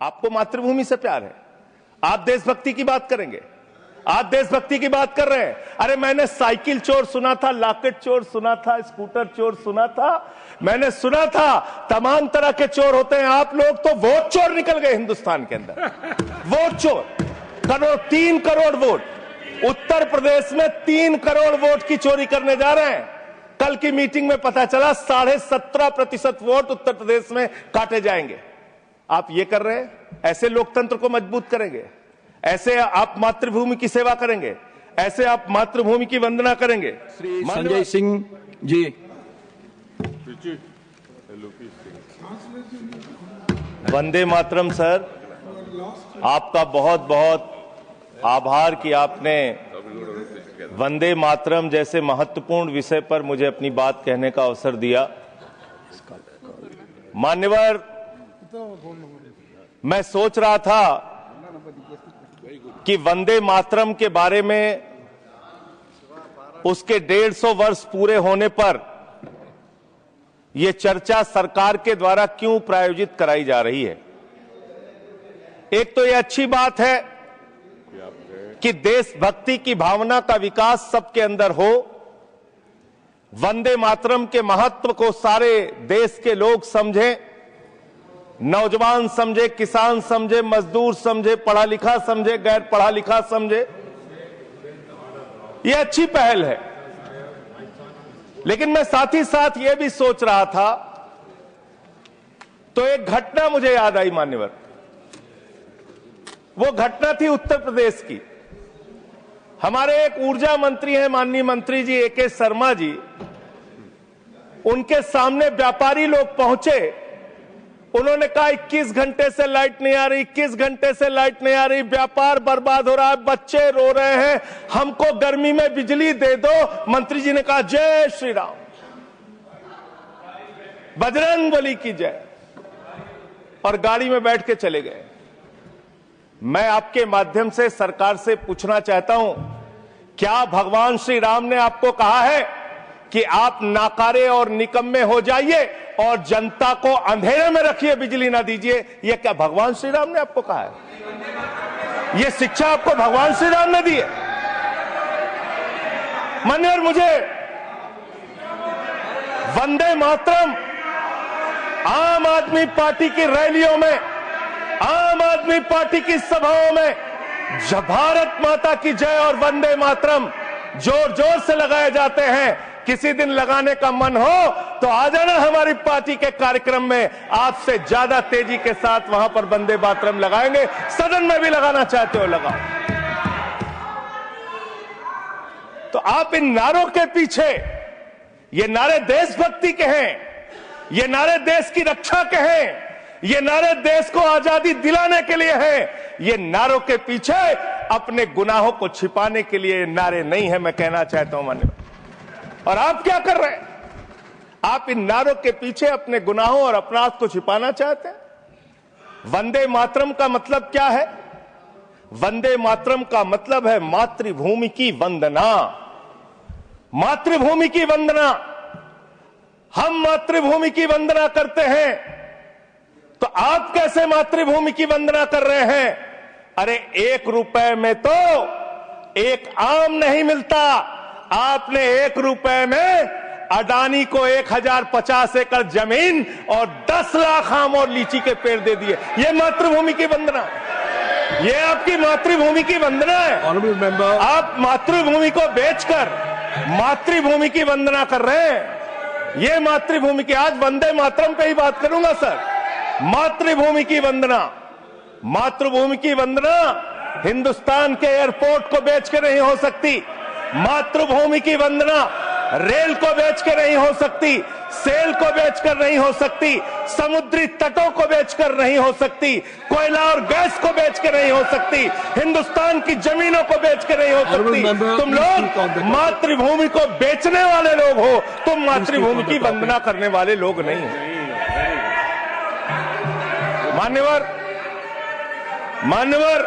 आपको मातृभूमि से प्यार है, आप देशभक्ति की बात करेंगे, आप देशभक्ति की बात कर रहे हैं। अरे मैंने साइकिल चोर सुना था, लॉकेट चोर सुना था, स्कूटर चोर सुना था, मैंने सुना था तमाम तरह के चोर होते हैं। आप लोग तो वोट चोर निकल गए हिंदुस्तान के अंदर। वोट चोर, 3 करोड़ वोट उत्तर प्रदेश में 3 करोड़ वोट की चोरी करने जा रहे हैं। कल की मीटिंग में पता चला 17.5% वोट उत्तर प्रदेश में काटे जाएंगे। आप ये कर रहे हैं, ऐसे लोकतंत्र को मजबूत करेंगे? ऐसे आप मातृभूमि की सेवा करेंगे? ऐसे आप मातृभूमि की वंदना करेंगे? श्री संजय सिंह जी। वंदे मातरम सर, आपका बहुत बहुत आभार कि आपने वंदे मातरम जैसे महत्वपूर्ण विषय पर मुझे अपनी बात कहने का अवसर दिया। मान्यवर, मैं सोच रहा था कि वंदे मातरम के बारे में उसके 150 वर्ष पूरे होने पर यह चर्चा सरकार के द्वारा क्यों प्रायोजित कराई जा रही है। एक तो यह अच्छी बात है कि देशभक्ति की भावना का विकास सबके अंदर हो, वंदे मातरम के महत्व को सारे देश के लोग समझें, नौजवान समझे, किसान समझे, मजदूर समझे, पढ़ा लिखा समझे, गैर पढ़ा लिखा समझे। यह अच्छी पहल है। लेकिन मैं साथ ही साथ यह भी सोच रहा था तो एक घटना मुझे याद आई मान्यवर। वो घटना थी उत्तर प्रदेश की। हमारे एक ऊर्जा मंत्री हैं माननीय मंत्री जी AK शर्मा जी, उनके सामने व्यापारी लोग पहुंचे। उन्होंने कहा 21 घंटे से लाइट नहीं आ रही, 21 घंटे से लाइट नहीं आ रही, व्यापार बर्बाद हो रहा है, बच्चे रो रहे हैं, हमको गर्मी में बिजली दे दो। मंत्री जी ने कहा जय श्री राम, बजरंगबली की जय, और गाड़ी में बैठ के चले गए। मैं आपके माध्यम से सरकार से पूछना चाहता हूं, क्या भगवान श्री राम ने आपको कहा है कि आप नाकारे और निकम्मे हो जाइए और जनता को अंधेरे में रखिए, बिजली ना दीजिए? यह क्या भगवान श्री राम ने आपको कहा है? यह शिक्षा आपको भगवान श्री राम ने दी है? मान्यवर, मुझे वंदे मातरम आम आदमी पार्टी की रैलियों में, आम आदमी पार्टी की सभाओं में जब भारत माता की जय और वंदे मातरम जोर जोर से लगाए जाते हैं। किसी दिन लगाने का मन हो तो आ जाना हमारी पार्टी के कार्यक्रम में, आपसे ज्यादा तेजी के साथ वहां पर वंदे मातरम लगाएंगे। सदन में भी लगाना चाहते हो लगाओ। तो आप इन नारों के पीछे, ये नारे देशभक्ति के हैं, ये नारे देश की रक्षा के हैं, ये नारे देश को आजादी दिलाने के लिए हैं। ये नारों के पीछे अपने गुनाहों को छिपाने के लिए नारे नहीं है, मैं कहना चाहता हूं मान्यवर। और आप क्या कर रहे हैं? आप इन नारों के पीछे अपने गुनाहों और अपराध को छिपाना चाहते हैं। वंदे मातरम का मतलब क्या है? वंदे मातरम का मतलब है मातृभूमि की वंदना। मातृभूमि की वंदना। हम मातृभूमि की वंदना करते हैं, तो आप कैसे मातृभूमि की वंदना कर रहे हैं? अरे 1 रुपए में तो एक आम नहीं मिलता। आपने 1 रुपए में अडानी को 1050 एकड़ जमीन और 10 लाख आम और लीची के पेड़ दे दिए। ये मातृभूमि की वंदना है। ये आपकी मातृभूमि की वंदना है। आप मातृभूमि को बेचकर मातृभूमि की वंदना कर रहे हैं। ये मातृभूमि की, आज वंदे मातरम पे ही बात करूंगा सर। मातृभूमि की वंदना, मातृभूमि की वंदना हिंदुस्तान के एयरपोर्ट को बेच के नहीं हो सकती। मातृभूमि की वंदना रेल को बेच के नहीं हो सकती, सेल को बेचकर नहीं हो सकती, समुद्री तटों को बेचकर नहीं हो सकती, कोयला और गैस को बेच के नहीं हो सकती, हिंदुस्तान की जमीनों को बेच के नहीं हो सकती। तुम लोग मातृभूमि को बेचने वाले लोग हो, तुम मातृभूमि की वंदना करने वाले लोग नहीं हो। मान्यवर,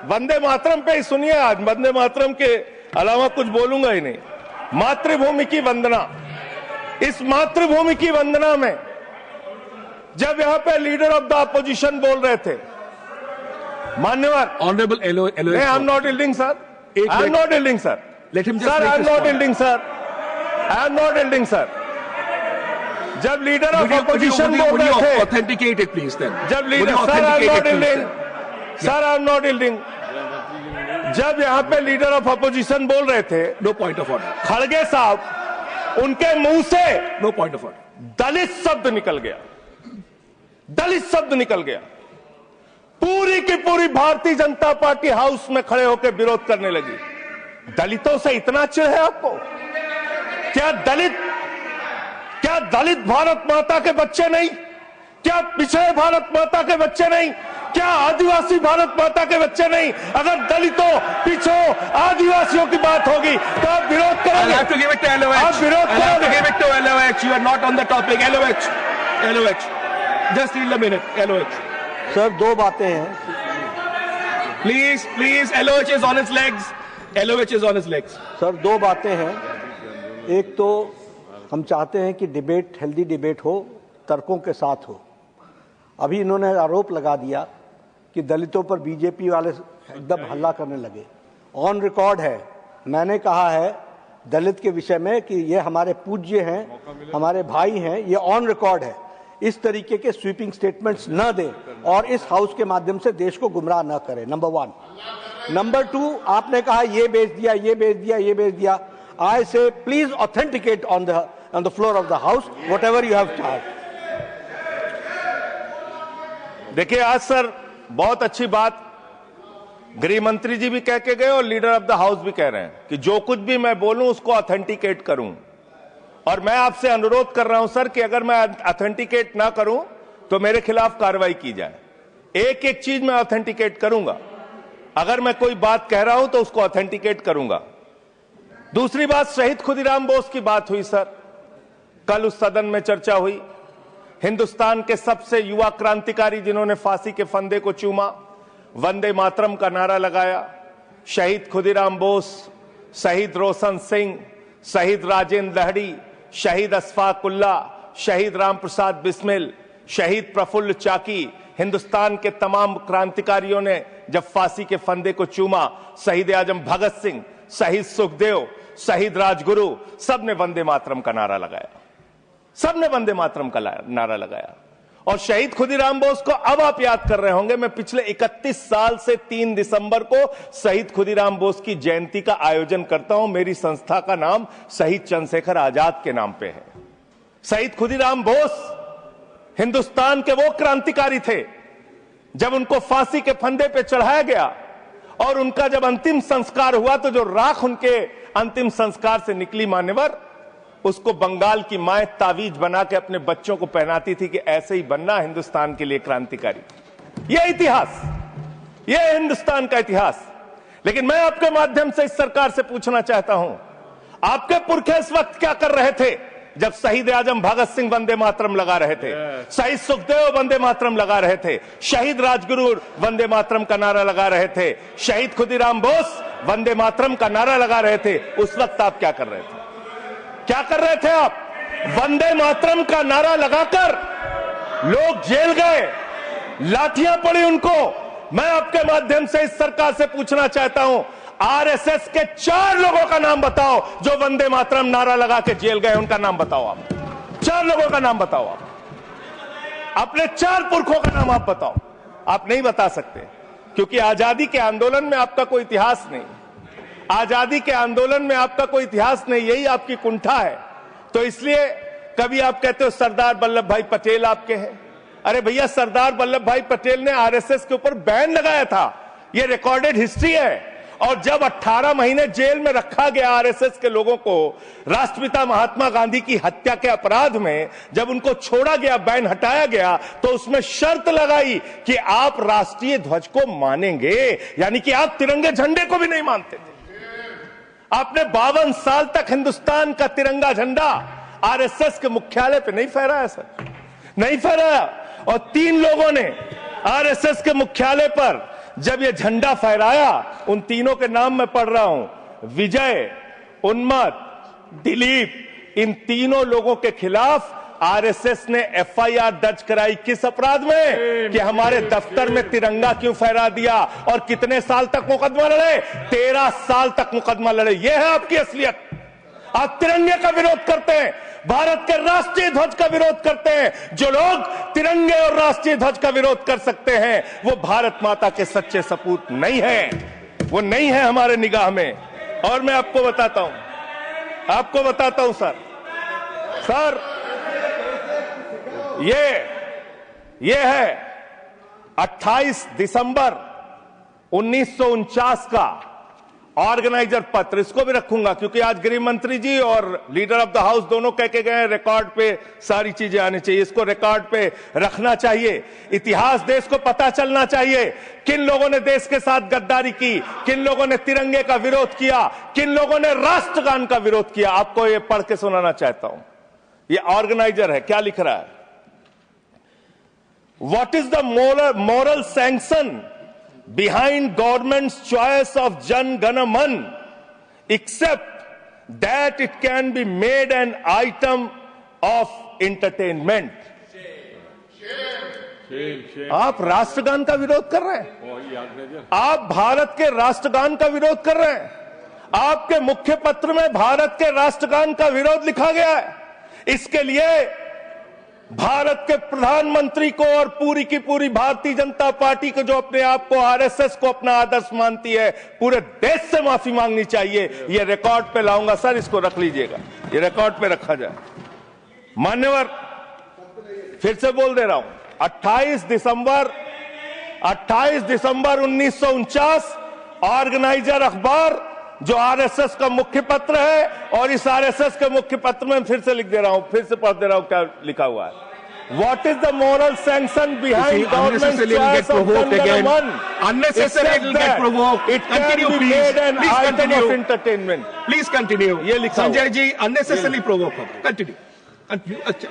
वंदे मातरम पे ही सुनिए। आज वंदे मातरम के अलावा कुछ बोलूंगा ही नहीं। मातृभूमि की वंदना, इस मातृभूमि की वंदना में जब यहां पे लीडर ऑफ द अपोजिशन बोल रहे थे, मान्यवर Honorable LOH. I am not yielding sir, I am not yielding sir. Let him just sir, make I am his not point. yielding sir, I am not yielding sir. जब leader of opposition बोल रहे थे, authenticate it please then. जब leader, sir I am not yielding, sir I am not yielding. जब यहाँ पे leader of opposition बोल रहे थे, No point of order. खड़गे साहब, उनके मुंह से No point of order. दलित शब्द निकल गया, दलित शब्द निकल गया. पूरी की पूरी भारतीय जनता पार्टी हाउस में खड़े होकर विरोध करने लगी. दलितों से इतना चिढ़ है आपको? क्या दलित भारत माता के बच्चे नहीं? क्या पिछड़े भारत माता के बच्चे नहीं? क्या आदिवासी भारत माता के बच्चे नहीं? अगर दलितों, पिछड़ों, आदिवासियों की बात होगी तो आप विरोध I'll करोगे. have to give it to LOH. आप विरोध I'll have to करोगे. give it to LOH. You are not on the topic. LOH. Just yield a minute. LOH. Sir, दो बातें हैं. Please. LOH is on his legs. LOH is on his legs. Sir, दो बातें हैं. एक तो हम चाहते हैं कि डिबेट, हेल्दी डिबेट हो, तर्कों के साथ हो. अभी इन्होंने आरोप लगा दिया कि दलितों पर बीजेपी वाले एकदम हल्ला करने लगे. ऑन रिकॉर्ड है, मैंने कहा है दलित के विषय में कि ये हमारे पूज्य हैं, हमारे भाई हैं. ये ऑन रिकॉर्ड है. इस तरीके के स्वीपिंग स्टेटमेंट्स न दें और इस हाउस के माध्यम से देश को गुमराह न करें. नंबर 1. नंबर 2, आपने कहा ये बेच दिया, ये बेच दिया, ये बेच दिया. आई से please authenticate on the floor of the house what ever you have charge. देखिए, आज सर बहुत अच्छी बात गृह मंत्री जी भी कह के गए और लीडर ऑफ द हाउस भी कह रहे हैं कि जो कुछ भी मैं बोलूं उसको ऑथेंटिकेट करूं. और मैं आपसे अनुरोध कर रहा हूं सर कि अगर मैं ऑथेंटिकेट ना करूं तो मेरे खिलाफ कार्रवाई की जाए. एक एक चीज मैं ऑथेंटिकेट करूंगा. अगर मैं कोई बात कह रहा हूं तो उसको ऑथेंटिकेट करूंगा. दूसरी बात, शहीद खुदीराम बोस की बात हुई सर, कल उस सदन में चर्चा हुई. हिंदुस्तान के सबसे युवा क्रांतिकारी जिन्होंने फांसी के फंदे को चूमा, वंदे मातरम का नारा लगाया. शहीद खुदीराम बोस, शहीद रोशन सिंह, शहीद राजेंद्र लहड़ी, शहीद अशफाक उल्ला, शहीद राम प्रसाद बिस्मिल, शहीद प्रफुल्ल चाकी, हिंदुस्तान के तमाम क्रांतिकारियों ने जब फांसी के फंदे को चूमा, शहीद आजम भगत सिंह, शहीद सुखदेव, शहीद राजगुरु, सबने वंदे मातरम का नारा लगाया. सबने वंदे मातरम का नारा लगाया. और शहीद खुदीराम बोस को अब आप याद कर रहे होंगे, मैं पिछले 31 साल से 3 दिसंबर को शहीद खुदीराम बोस की जयंती का आयोजन करता हूं. मेरी संस्था का नाम शहीद चंद्रशेखर आजाद के नाम पे है. शहीद खुदीराम बोस हिंदुस्तान के वो क्रांतिकारी थे, जब उनको फांसी के फंदे पे चढ़ाया गया और उनका जब अंतिम संस्कार हुआ तो जो राख उनके अंतिम संस्कार से निकली मान्यवर, उसको बंगाल की माए तावीज बना के अपने बच्चों को पहनाती थी कि ऐसे ही बनना हिंदुस्तान के लिए क्रांतिकारी. यह इतिहास, यह हिंदुस्तान का इतिहास. लेकिन मैं आपके माध्यम से इस सरकार से पूछना चाहता हूं, आपके पुरखे इस वक्त क्या कर रहे थे जब शहीद आजम भगत सिंह वंदे मातरम लगा रहे थे, शहीद सुखदेव वंदे मातरम लगा रहे थे, शहीद राजगुरु वंदे मातरम का नारा लगा रहे थे, शहीद खुदीराम बोस वंदे मातरम का नारा लगा रहे थे. उस वक्त आप क्या कर रहे थे? क्या कर रहे थे आप? वंदे मातरम का नारा लगाकर लोग जेल गए, लाठियां पड़ी उनको. मैं आपके माध्यम से इस सरकार से पूछना चाहता हूं, आरएसएस के 4 लोगों का नाम बताओ जो वंदे मातरम नारा लगा के जेल गए. उनका नाम बताओ आप. 4 लोगों का नाम बताओ आप. अपने 4 पुरखों का नाम आप बताओ. आप नहीं बता सकते क्योंकि आजादी के आंदोलन में आपका कोई इतिहास नहीं. आजादी के आंदोलन में आपका कोई इतिहास नहीं, यही आपकी कुंठा है. तो इसलिए कभी आप कहते हो सरदार वल्लभ भाई पटेल आपके हैं. अरे भैया, सरदार वल्लभ भाई पटेल ने आरएसएस के ऊपर बैन लगाया था. यह रिकॉर्डेड हिस्ट्री है. और जब 18 महीने जेल में रखा गया आरएसएस के लोगों को राष्ट्रपिता महात्मा गांधी की हत्या के अपराध में, जब उनको छोड़ा गया, बैन हटाया गया, तो उसमें शर्त लगाई कि आप राष्ट्रीय ध्वज को मानेंगे, यानी कि आप तिरंगे झंडे को भी नहीं मानते थे. आपने 52 साल तक हिंदुस्तान का तिरंगा झंडा आरएसएस के मुख्यालय पे नहीं फहराया सर, नहीं फहराया. और 3 लोगों ने आरएसएस के मुख्यालय पर जब ये झंडा फहराया, उन तीनों के नाम मैं पढ़ रहा हूं, विजय, उन्मत्त, दिलीप, इन तीनों लोगों के खिलाफ आरएसएस ने एफआईआर दर्ज कराई किस अपराध में? कि हमारे दफ्तर में तिरंगा क्यों फहरा दिया। और कितने साल तक मुकदमा लड़े? 13 साल तक मुकदमा लड़े। यह है आपकी असलियत। आप तिरंगे का विरोध करते हैं, भारत के राष्ट्रीय ध्वज का विरोध करते हैं। जो लोग तिरंगे और राष्ट्रीय ध्वज का विरोध कर सकते हैं वो भारत माता के सच्चे सपूत नहीं है, वो नहीं है हमारे निगाह में। और मैं आपको बताता हूं सर ये है 28 दिसंबर 1949 का ऑर्गेनाइजर पत्र। इसको भी रखूंगा क्योंकि आज गृह मंत्री जी और लीडर ऑफ द हाउस दोनों कह के गए रिकॉर्ड पे सारी चीजें आनी चाहिए। इसको रिकॉर्ड पे रखना चाहिए। इतिहास देश को पता चलना चाहिए किन लोगों ने देश के साथ गद्दारी की, किन लोगों ने तिरंगे का विरोध किया, किन लोगों ने राष्ट्रगान का विरोध किया। आपको ये पढ़ के सुनाना चाहता हूं। ये ऑर्गेनाइजर है, क्या लिख रहा है? What is the moral sanction behind government's choice of Jan Gana Man, except that it can be made an item of entertainment. आप राष्ट्रगान का विरोध कर रहे हैं, आप भारत के राष्ट्रगान का विरोध कर रहे हैं। आपके मुख्य पत्र में भारत के राष्ट्रगान का विरोध लिखा गया है। इसके लिए भारत के प्रधानमंत्री को और पूरी की पूरी भारतीय जनता पार्टी को, जो अपने आप को आरएसएस को अपना आदर्श मानती है, पूरे देश से माफी मांगनी चाहिए। ये रिकॉर्ड पे लाऊंगा सर, इसको रख लीजिएगा, ये रिकॉर्ड पे रखा जाए। मान्यवर, फिर से बोल दे रहा हूं, 28 दिसंबर 1949 ऑर्गेनाइजर अखबार जो आरएसएस का मुख्य पत्र है, और इस आरएसएस के मुख्य पत्र में फिर से लिख दे रहा हूं, फिर से पढ़ दे रहा हूं क्या लिखा हुआ है। What is the moral sanction behind government's choice of Jan Gana Man? Unnecessary it will get provoked. It can be made an item of entertainment. Please continue. ये लिखा Sanjay ji unnecessarily provoke. Continue. अच्छा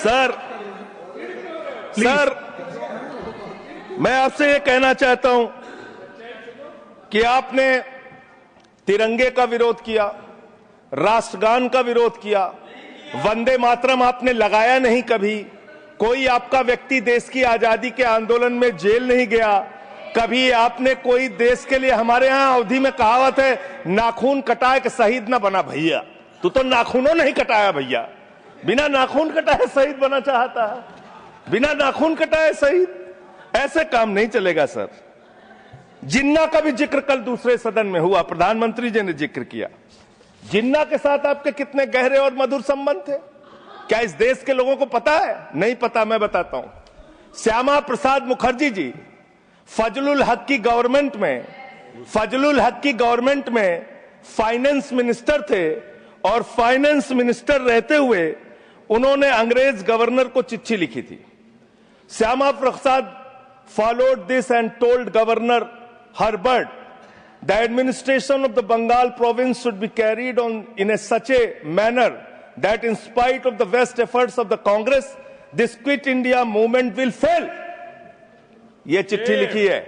सर मैं आपसे ये कहना चाहता हूं कि आपने तिरंगे का विरोध किया, राष्ट्रगान का विरोध किया, वंदे मातरम आपने लगाया नहीं कभी। कोई आपका व्यक्ति देश की आजादी के आंदोलन में जेल नहीं गया कभी। आपने कोई देश के लिए, हमारे यहां अवधि में कहावत है, नाखून कटाए कि शहीद ना बना भैया। तू तो नाखूनों नहीं कटाया भैया, बिना नाखून कटाए शहीद बना चाहता है, बिना नाखून कटाए शहीद। ऐसे काम नहीं चलेगा सर। जिन्ना का भी जिक्र कल दूसरे सदन में हुआ, प्रधानमंत्री जी ने जिक्र किया। जिन्ना के साथ आपके कितने गहरे और मधुर संबंध थे, क्या इस देश के लोगों को पता है? नहीं पता, मैं बताता हूं। श्यामा प्रसाद मुखर्जी जी फजलुल हक की गवर्नमेंट में फाइनेंस मिनिस्टर थे, और फाइनेंस मिनिस्टर रहते हुए उन्होंने अंग्रेज गवर्नर को चिट्ठी लिखी थी। Shyama Prasad followed this and told Governor Herbert the administration of the Bengal province should be carried on in such a manner that in spite of the best efforts of the Congress, this Quit India movement will fail. ये चिट्ठी लिखी है।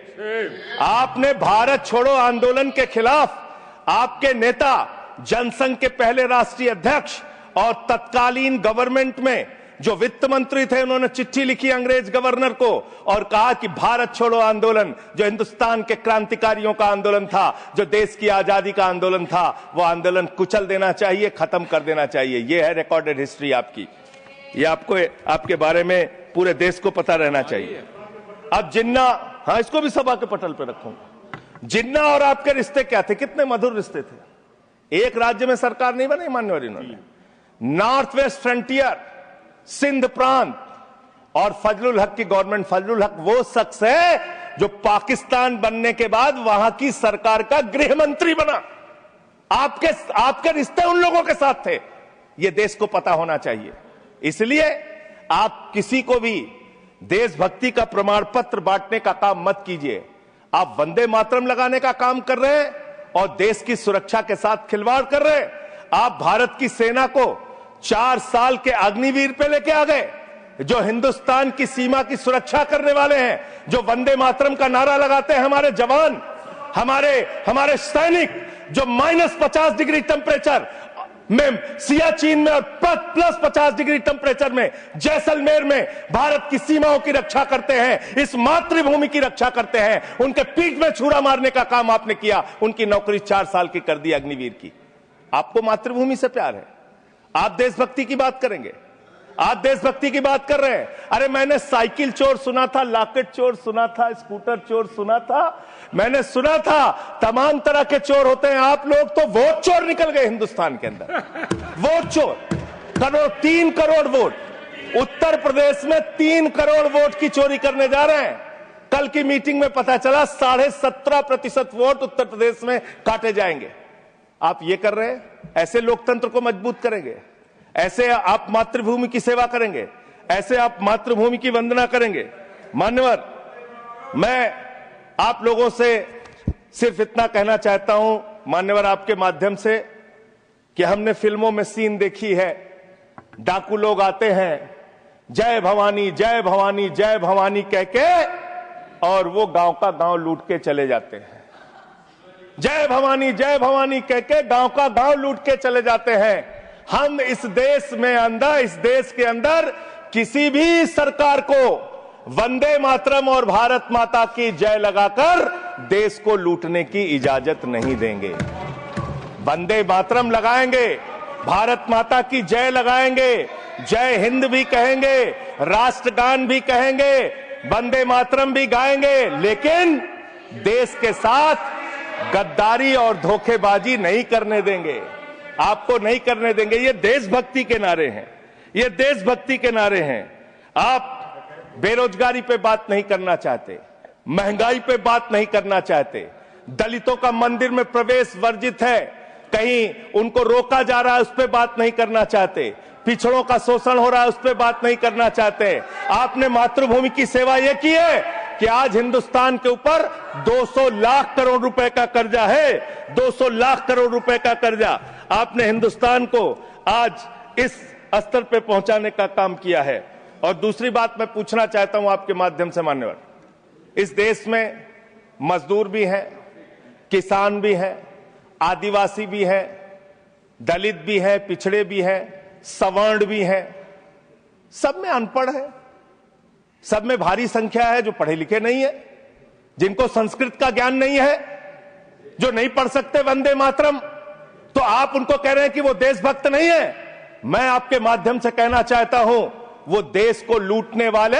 आपने भारत छोड़ो आंदोलन के खिलाफ आपके नेता, जनसंघ के पहले राष्ट्रीय अध्यक्ष और तत्कालीन गवर्नमेंट में जो वित्त मंत्री थे, उन्होंने चिट्ठी लिखी अंग्रेज गवर्नर को और कहा कि भारत छोड़ो आंदोलन, जो हिंदुस्तान के क्रांतिकारियों का आंदोलन था, जो देश की आजादी का आंदोलन था, वो आंदोलन कुचल देना चाहिए, खत्म कर देना चाहिए। ये है रिकॉर्डेड हिस्ट्री आपकी। ये आपको, आपके बारे में पूरे देश को पता रहना चाहिए। अब जिन्ना, हाँ, इसको भी सभा के पटल पर रखूंगा। जिन्ना और आपके रिश्ते क्या थे? कितने मधुर रिश्ते थे। एक राज्य में सरकार नहीं बनाई मान्यवर इन्होंने, नॉर्थ वेस्ट फ्रंटियर, सिंध प्रांत और फजलुल हक की गवर्नमेंट। फजलुल हक वो शख्स है जो पाकिस्तान बनने के बाद वहां की सरकार का गृह मंत्री बना। आपके रिश्ते उन लोगों के साथ थे, ये देश को पता होना चाहिए। इसलिए आप किसी को भी देशभक्ति का प्रमाण पत्र बांटने का काम मत कीजिए। आप वंदे मातरम लगाने का काम कर रहे हैं और देश की सुरक्षा के साथ खिलवाड़ कर रहे हैं। आप भारत की सेना को 4 साल के अग्निवीर पे लेके आ गए, जो हिंदुस्तान की सीमा की सुरक्षा करने वाले हैं, जो वंदे मातरम का नारा लगाते हैं हमारे जवान, हमारे सैनिक, जो -50 डिग्री टेम्परेचर में, सियाचिन में और प्लस 50 डिग्री टेम्परेचर में, जैसलमेर में भारत की सीमाओं की रक्षा करते हैं, इस मातृभूमि की रक्षा करते हैं। उनके पीठ में छुरा मारने का काम आपने किया, उनकी नौकरी 4 साल की कर दी अग्निवीर की। आपको मातृभूमि से प्यार है, आप देशभक्ति की बात करेंगे, आप देशभक्ति की बात कर रहे हैं। अरे मैंने साइकिल चोर सुना था, लॉकेट चोर सुना था, स्कूटर चोर सुना था, मैंने सुना था तमाम तरह के चोर होते हैं। आप लोग तो वोट चोर निकल गए हिंदुस्तान के अंदर, वोट चोर। 3 करोड़ वोट उत्तर प्रदेश में 3 करोड़ वोट की चोरी करने जा रहे हैं। कल की मीटिंग में पता चला 17.5% वोट उत्तर प्रदेश में काटे जाएंगे। आप ये कर रहे हैं, ऐसे लोकतंत्र को मजबूत करेंगे? ऐसे आप मातृभूमि की सेवा करेंगे? ऐसे आप मातृभूमि की वंदना करेंगे? मान्यवर, मैं आप लोगों से सिर्फ इतना कहना चाहता हूं मान्यवर आपके माध्यम से कि हमने फिल्मों में सीन देखी है, डाकू लोग आते हैं जय भवानी जय भवानी जय भवानी कह के, और वो गांव का गांव लूट के चले जाते हैं। जय भवानी कह के गांव का गांव लूट के चले जाते हैं। हम इस देश के अंदर किसी भी सरकार को वंदे मातरम और भारत माता की जय लगाकर देश को लूटने की इजाजत नहीं देंगे। वंदे मातरम लगाएंगे, भारत माता की जय लगाएंगे, जय हिंद भी कहेंगे, राष्ट्रगान भी कहेंगे, वंदे मातरम भी गाएंगे, लेकिन देश के साथ गद्दारी और धोखेबाजी नहीं करने देंगे, आपको नहीं करने देंगे। ये देशभक्ति के नारे हैं, ये देशभक्ति के नारे हैं। आप बेरोजगारी पे बात नहीं करना चाहते, महंगाई पे बात नहीं करना चाहते, दलितों का मंदिर में प्रवेश वर्जित है, कहीं उनको रोका जा रहा है, उस पे बात नहीं करना चाहते, पिछड़ों का शोषण हो रहा है, उस पे बात नहीं करना चाहते। आपने मातृभूमि की सेवा यह की है कि आज हिंदुस्तान के ऊपर 200 लाख करोड़ रुपए का कर्जा है, 200 लाख करोड़ रुपए का कर्जा आपने हिंदुस्तान को आज इस स्तर पे पहुंचाने का काम किया है। और दूसरी बात मैं पूछना चाहता हूं आपके माध्यम से मान्यवर, इस देश में मजदूर भी हैं, किसान भी हैं, आदिवासी भी हैं, दलित भी हैं, पिछड़े भी हैं, सवर्ण भी हैं, सब में अनपढ़ है, सब में भारी संख्या है जो पढ़े लिखे नहीं है, जिनको संस्कृत का ज्ञान नहीं है, जो नहीं पढ़ सकते वंदे मातरम। तो आप उनको कह रहे हैं कि वो देशभक्त नहीं है। मैं आपके माध्यम से कहना चाहता हूं, वो देश को लूटने वाले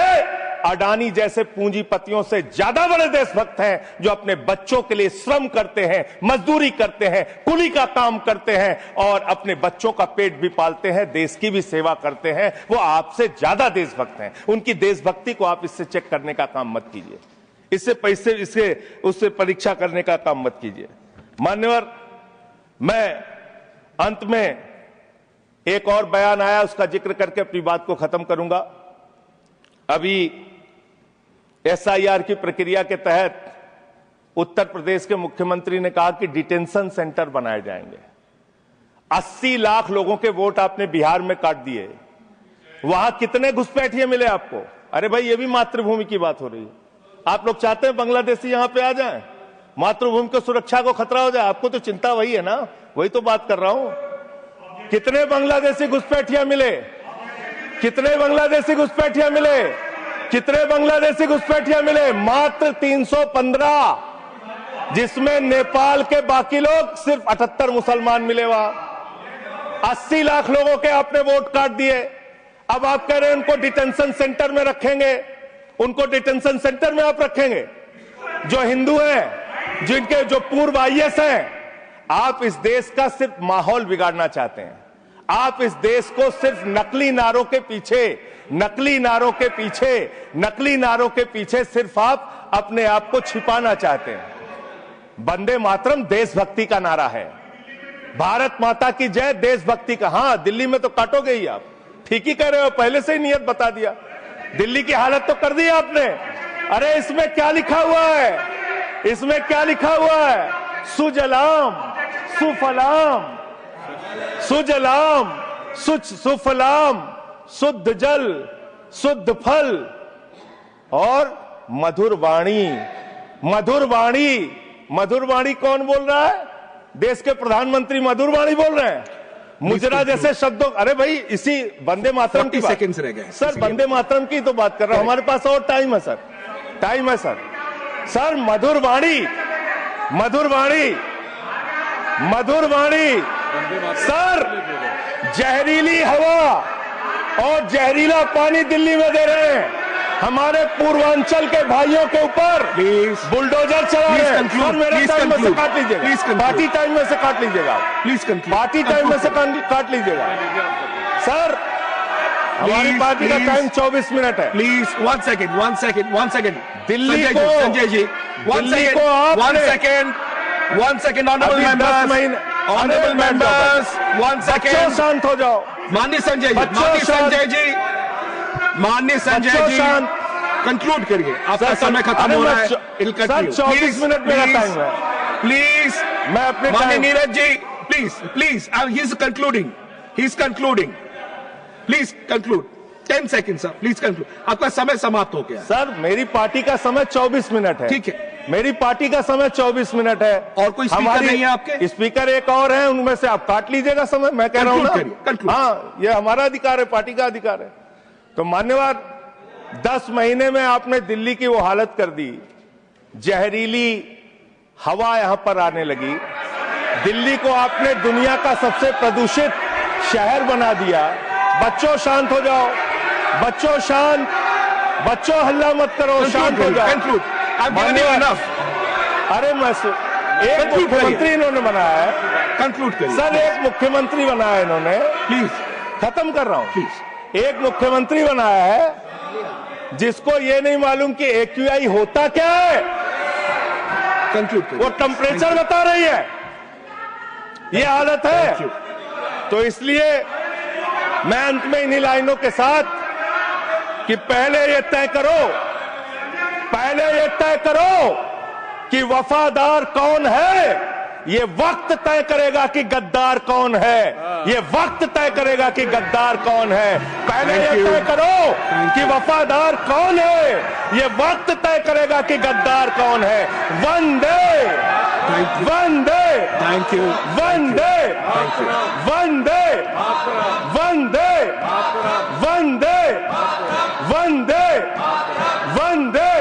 अडानी जैसे पूंजीपतियों से ज्यादा बड़े देशभक्त हैं, जो अपने बच्चों के लिए श्रम करते हैं, मजदूरी करते हैं, कुली का काम करते हैं और अपने बच्चों का पेट भी पालते हैं, देश की भी सेवा करते हैं। वो आपसे ज्यादा देशभक्त हैं। उनकी देशभक्ति को आप इससे चेक करने का काम मत कीजिए, उससे परीक्षा करने का काम मत कीजिए। मान्यवर, मैं अंत में एक और बयान आया, उसका जिक्र करके अपनी बात को खत्म करूंगा। अभी SIR की प्रक्रिया के तहत उत्तर प्रदेश के मुख्यमंत्री ने कहा कि डिटेंशन सेंटर बनाए जाएंगे। 80 लाख लोगों के वोट आपने बिहार में काट दिए, वहां कितने घुसपैठिए मिले आपको? अरे भाई, ये भी मातृभूमि की बात हो रही है। आप लोग चाहते हैं बांग्लादेशी यहां पे आ जाएं, मातृभूमि को सुरक्षा को खतरा हो जाए? आपको तो चिंता वही है ना, वही तो बात कर रहा हूं। कितने बांग्लादेशी घुसपैठिया मिले? कितने बांग्लादेशी घुसपैठिया मिले? कितने बांग्लादेशी घुसपैठिया मिले? मात्र 315, जिसमें नेपाल के बाकी लोग सिर्फ 78 मुसलमान मिले। वहां 80 लाख लोगों के आपने वोट काट दिए। अब आप कह रहे हैं उनको डिटेंशन सेंटर में रखेंगे, उनको डिटेंशन सेंटर में आप रखेंगे जो हिंदू हैं, जिनके जो पूर्व IAS हैं। आप इस देश का सिर्फ माहौल बिगाड़ना चाहते हैं। आप इस देश को सिर्फ नकली नारों के पीछे सिर्फ आप अपने आप को छिपाना चाहते हैं। वंदे मातरम देशभक्ति का नारा है, भारत माता की जय देशभक्ति का। हां, दिल्ली में तो काटोगे ही आप, ठीक ही कह रहे हो, पहले से ही नियत बता दिया। दिल्ली की हालत तो कर दी आपने। अरे इसमें क्या लिखा हुआ है? इसमें क्या लिखा हुआ है? सुजलाम सुफलाम, सुजलाम सुफलाम, शुद्ध जल शुद्ध फल और मधुर वाणी। मधुर वाणी, मधुर वाणी कौन बोल रहा है? देश के प्रधानमंत्री मधुर वाणी बोल रहे हैं। मुजरा जैसे शब्दों, अरे भाई इसी वंदे मातरम की 40 सेकंड्स रह गए सर, वंदे मातरम की तो बात कर रहा हूं, हमारे पास और टाइम है सर, टाइम है सर। सर मधुर वाणी, मधुर वाणी, मधुर वाणी, सर जहरीली हवा और जहरीला पानी दिल्ली में दे रहे हैं, हमारे पूर्वांचल के भाइयों के ऊपर बुलडोजर चला रहे हैं। सर मेरे टाइम में से काट लीजिएगा, पार्टी टाइम में से काट लीजिएगा, प्लीज कंक्लूड, पार्टी टाइम में से काट लीजिएगा। सर हमारी पार्टी का टाइम 24 मिनट है। प्लीज 1 सेकंड दिल्ली को, Sanjay ji 1 second honourable members 1 second, शांत हो जाओ। माननीय संजय जी कंक्लूड करिए, आपका समय खत्म हो रहा है। सर 24 मिनट मेरा टाइम है, प्लीज। मैं अपने माननीय Neeraj ji please he is concluding, please conclude 10 second sir, please conclude, आपका समय समाप्त हो गया। सर मेरी पार्टी का समय 24 मिनट है, ठीक है, मेरी पार्टी का समय 24 मिनट है। और कोई स्पीकर नहीं है आपके? स्पीकर एक और है, उनमें से आप काट लीजिएगा समय, मैं कह रहा हूं ना। हाँ, ये हमारा अधिकार है, पार्टी का अधिकार है। तो मान्यवर 10 महीने में आपने दिल्ली की वो हालत कर दी, जहरीली हवा यहां पर आने लगी, दिल्ली को आपने दुनिया का सबसे प्रदूषित शहर बना दिया। बच्चों शांत हो जाओ, बच्चों शांत, बच्चों हल्ला मत करो, शांत हो जाओ। अरे एक मुख्यमंत्री इन्होंने बनाया है, कंक्लूड करिए सर, एक मुख्यमंत्री बनाया इन्होंने, प्लीज, खत्म कर रहा हूं प्लीज। एक मुख्यमंत्री बनाया है जिसको ये नहीं मालूम कि AQI होता क्या है, कंक्लूड करिए। वो टेम्परेचर बता रही है, ये हालत है। तो इसलिए मैं अंत में इन्हीं लाइनों के साथ कि पहले ये तय करो कि वफादार कौन है, ये वक्त तय करेगा कि गद्दार कौन है, ये वक्त तय करेगा कि गद्दार कौन है। पहले ये तय करो कि वफादार कौन है, ये वक्त तय करेगा कि गद्दार कौन है। वंदे वंदे थैंक यू, वंदे वंदे वंदे वंदे वंदे वंदे।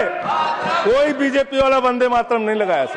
कोई बीजेपी वाला वंदे मातरम नहीं लगाया सर।